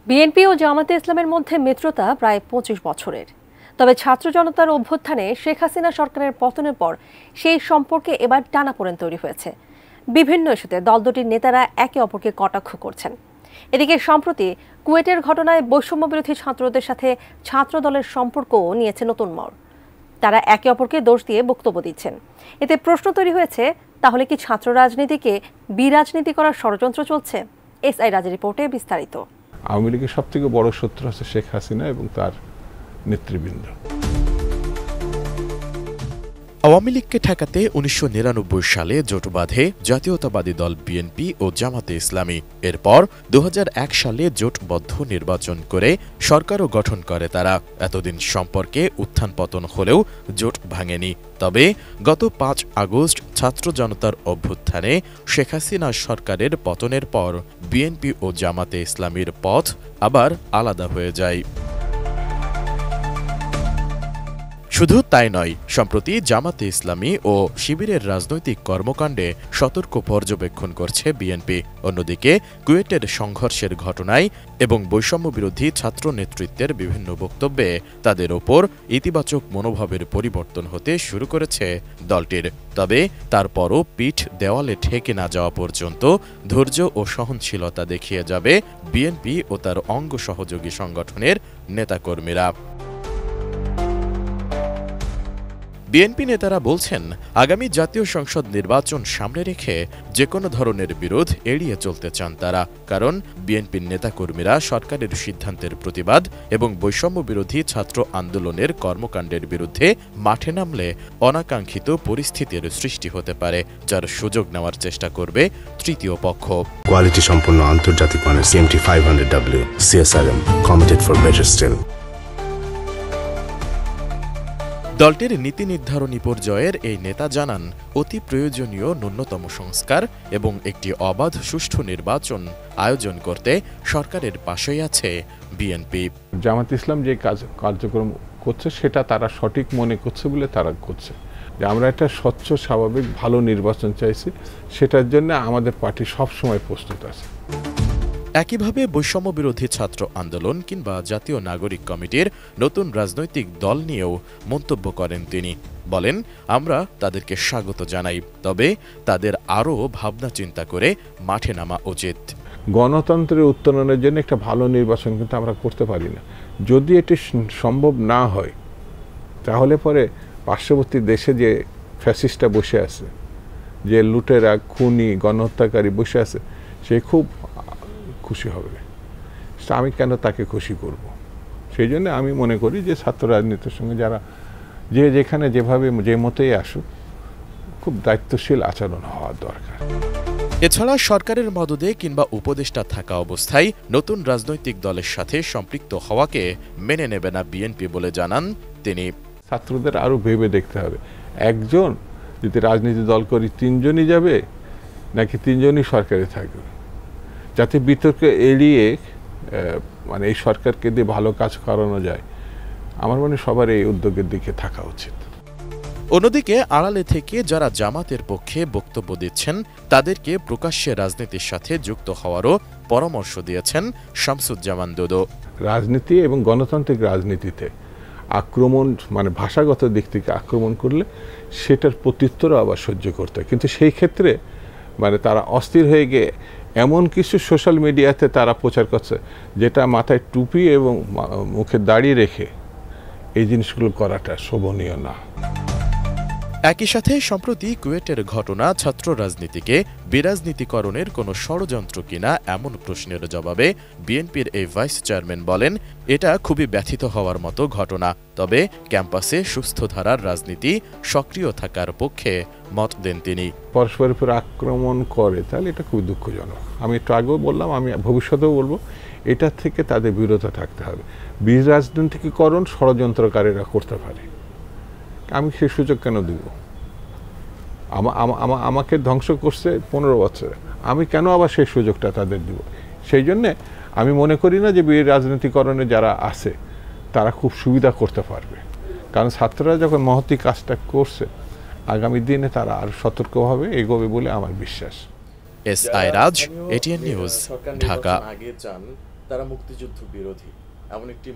BNP ও জামাতে ইসলামের মধ্যে মিত্রতা প্রায় ২৫ বছরের। তবে ছাত্র জনতার অভ্যুত্থানে শেখ হাসিনা সরকারের পতনের পর সেই সম্পর্কে এবার টানাপোড়েন তৈরি হয়েছে। বিভিন্ন ইস্যুতে দল দুটির নেতারা একে অপরকে কটাক্ষ করছেন। এদিকে সম্প্রতি কুয়েটের ঘটনায় বৈষম্য বিরোধী ছাত্রদের সাথে ছাত্র দলের সম্পর্কও নিয়েছে নতুন মোড়। তারা একে অপরকে দোষ দিয়ে বক্তব্য দিচ্ছেন। এতে প্রশ্ন তৈরি হয়েছে, তাহলে কি ছাত্র রাজনীতিকে বিরাজনীতি করার ষড়যন্ত্র চলছে? এসআই রাজের রিপোর্টে বিস্তারিত। আওয়ামী লীগের সবথেকে বড় শত্রু হচ্ছে শেখ হাসিনা এবং তার নেতৃবৃন্দ। আওয়ামী লীগকে ঠেকাতে ১৯৯৯ সালে জোট বাঁধে জাতীয়তাবাদী দল বিএনপি ও জামাতে ইসলামী। এরপর ২০০১ সালে জোটবদ্ধ নির্বাচন করে সরকারও গঠন করে তারা। এতদিন সম্পর্কে উত্থান পতন হলেও জোট ভাঙেনি। তবে গত ৫ আগস্ট ছাত্র জনতার অভ্যুত্থানে শেখ হাসিনা সরকারের পতনের পর বিএনপি ও জামাতে ইসলামীর পথ আবার আলাদা হয়ে যায়। শুধু তাই নয়, সম্প্রতি জামাতে ইসলামী ও শিবিরের রাজনৈতিক কর্মকাণ্ডে সতর্ক পর্যবেক্ষণ করছে বিএনপি। অন্যদিকে কুয়েটের সংঘর্ষের ঘটনায় এবং বৈষম্য বিরোধী ছাত্র নেতৃত্বের বিভিন্ন বক্তব্যে তাদের ওপর ইতিবাচক মনোভাবের পরিবর্তন হতে শুরু করেছে দলটির। তবে তারপরও পিঠ দেওয়ালে ঠেকে না যাওয়া পর্যন্ত ধৈর্য ও সহনশীলতা দেখিয়ে যাবে বিএনপি ও তার অঙ্গ সহযোগী সংগঠনের নেতাকর্মীরা। বিএনপি নেতারা বলছেন, আগামী জাতীয় সংসদ নির্বাচন সামনে রেখে যে কোনো ধরনের বিরোধ এড়িয়ে চলতে চান তারা। কারণ বিএনপির নেতাকর্মীরা সরকারের সিদ্ধান্তের প্রতিবাদ এবং বৈষম্য বিরোধী ছাত্র আন্দোলনের কর্মকাণ্ডের বিরুদ্ধে মাঠে নামলে অনাকাঙ্ক্ষিত পরিস্থিতির সৃষ্টি হতে পারে, যার সুযোগ নেওয়ার চেষ্টা করবে তৃতীয় পক্ষ। কোয়ালিটি সম্পন্ন আন্তর্জাতিক মানের CMT 500W CSRM committed for better still। দলটির নীতি নির্ধারণী পর্যায়ের এই নেতা জানান, অতি প্রয়োজনীয় ন্যূনতম সংস্কার এবং একটি অবাধ সুষ্ঠু নির্বাচন আয়োজন করতে সরকারের পাশেই আছে বিএনপি। জামাত ইসলাম যে কার্যক্রম করছে সেটা তারা সঠিক মনে করছে বলে তারা করছে, যে আমরা একটা স্বচ্ছ স্বাভাবিক ভালো নির্বাচন চাইছি, সেটার জন্য আমাদের পার্টি সবসময় প্রস্তুত আছে। একইভাবে বৈষম্য বিরোধী ছাত্র আন্দোলন কিংবা জাতীয় নাগরিক কমিটির নতুন রাজনৈতিক দল নিয়েও মন্তব্য করেন তিনি। বলেন, আমরা তাদেরকে স্বাগত জানাই, তবে তাদের আরও ভাবনা চিন্তা করে মাঠে নামা উচিত। গণতন্ত্রের উত্তরণের জন্য একটা ভালো নির্বাচন কিন্তু আমরা করতে পারি না। যদি এটি সম্ভব না হয়, তাহলে পরে পার্শ্ববর্তী দেশে যে ফ্যাসিস্টটা বসে আছে, যে লুটেরা খুনি গণহত্যাকারী বসে আছে, সে খুব খুশি হবে। আমি কেন তাকে খুশি করব? সেই জন্য আমি মনে করি যে ছাত্র রাজনীতির সঙ্গে যারা যে যেখানে যেভাবে যে মতেই আসুক, খুব দায়িত্বশীল আচরণ হওয়া দরকার। এছাড়া সরকারের মদদে কিংবা উপদেষ্টা থাকা অবস্থায় নতুন রাজনৈতিক দলের সাথে সম্পৃক্ত হওয়াকে মেনে নেবে না বিএনপি বলে জানান তিনি। ছাত্রদের আরও ভেবে দেখতে হবে, একজন যদি রাজনীতি দল করি 3 জনই যাবে নাকি 3 জনই সরকারে থাকবে, যাতে বিতর্ক এড়িয়ে মানে এই সরকারকে দিয়ে ভালো কাজ করানো যায়। আমার মনে সবার এই উদ্যোগের দিকে থাকা উচিত। অন্যদিকে আড়ালে থেকে যারা জামাতের পক্ষে বক্তব্য দিচ্ছেন তাদেরকে প্রকাশ্যে রাজনীতির সাথে যুক্ত হওয়ারও পরামর্শ দিয়েছেন শামসুজ্জামান দুদু। রাজনীতি এবং গণতান্ত্রিক রাজনীতিতে আক্রমণ মানে ভাষাগত দিক থেকে আক্রমণ করলে সেটার প্রত্যুত্তরও আবার সহ্য করতে হয়, কিন্তু সেই ক্ষেত্রে মানে তারা অস্থির হয়ে গিয়ে এমন কিছু সোশ্যাল মিডিয়াতে তারা প্রচার করছে যেটা মাথায় টুপি এবং মুখে দাড়ি রেখে এই জিনিসগুলো করাটা শোভনীয় না। একই সাথে সম্প্রতি কুয়েটের ঘটনা ছাত্র রাজনীতিকে বিরাজনীতিকরণের কোনো ষড়যন্ত্র কিনা এমন প্রশ্নের জবাবে বিএনপির এই ভাইস চেয়ারম্যান বলেন, এটা খুবই ব্যথিত হওয়ার মতো ঘটনা। তবে ক্যাম্পাসে সুস্থ ধারার রাজনীতি সক্রিয় থাকার পক্ষে মত দেন তিনি। পরস্পরের উপর আক্রমণ করে তাহলে এটা খুব দুঃখজনক। আমি একটু আগেও বললাম, আমি ভবিষ্যতেও বলবো, এটা থেকে তাদের বিরত থাকতে হবে। বিরাজনীতিকরণ ষড়যন্ত্রকারীরা করতে পারে, আমি সেই সুযোগ কেন দিব? আমাকে ধ্বংস করছে 15 বছরে, আমি কেন আবার সেই সুযোগটা তাদের দিব? সেই জন্যে আমি মনে করি না যে রাজনীতিকরণে যারা আছে তারা খুব সুবিধা করতে পারবে, কারণ ছাত্ররা যখন মহতি কাজটা করছে, আগামী দিনে তারা আরো সতর্কভাবে এগোবে বলে আমার বিশ্বাস। এসআই রাজ, এটিএন নিউজ, ঢাকা। তারা মুক্তিযুদ্ধ বিরোধী এমন একটি